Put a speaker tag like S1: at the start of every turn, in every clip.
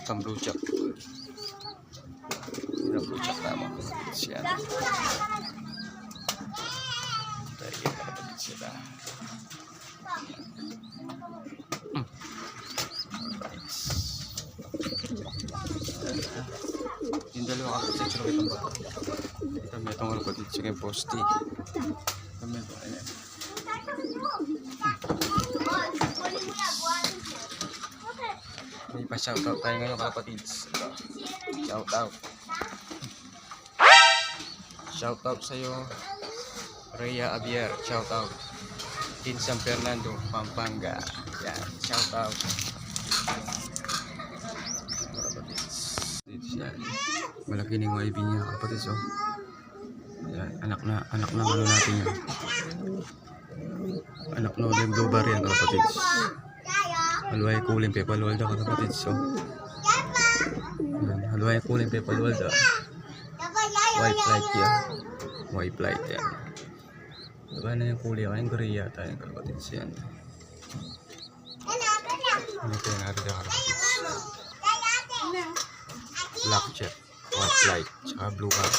S1: Itong blue jack. Itong blue jack na mga kapatids yan. Dahil yan mga kapatids sila. Yung dalawa kapatids yung itong bata. Kami itong kapatids yung posti. Kami itong ayan. May pa-shoutout tayo ngayon kapatids. Shoutout. Shoutout sa'yo Rhea Abier. Shoutout din San Fernando, Pampanga. Yan, shoutout kapatids. Yan. Malaki na yung YB niya kapatids. Oh. Yan, anak na ano natin yan. Anak na ulit blue bar yan kapatids. Halway kuling pepalwalda kapatids. So halway kuling pepalwalda. White light yan. White light yan. Diba na yung kulay yung gray yata yung kapatids yan. Ano ito yung narito kapatids. Black jet, white light, tsaka blue car.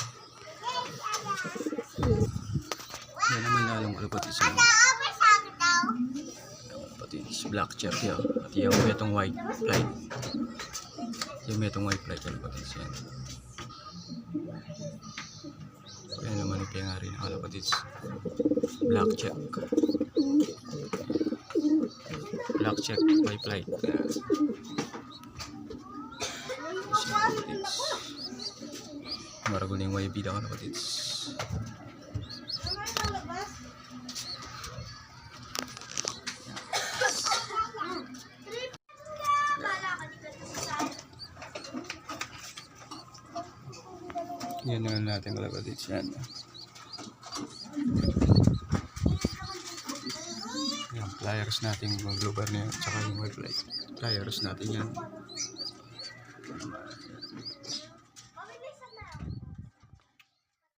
S1: Yan naman lalong kapatids yan. Black jet yan. At yung may itong white light. Yung may itong white light yan kapatids yan. Kaya naman yung nga rin ang kapatids. Black check. Black check, white light. Maragol na yung YB daw kapatids. Yan na natin kapatids yan. Yan, pliers natin yung blue bar na yan, tsaka yung white light. Pliers natin yan.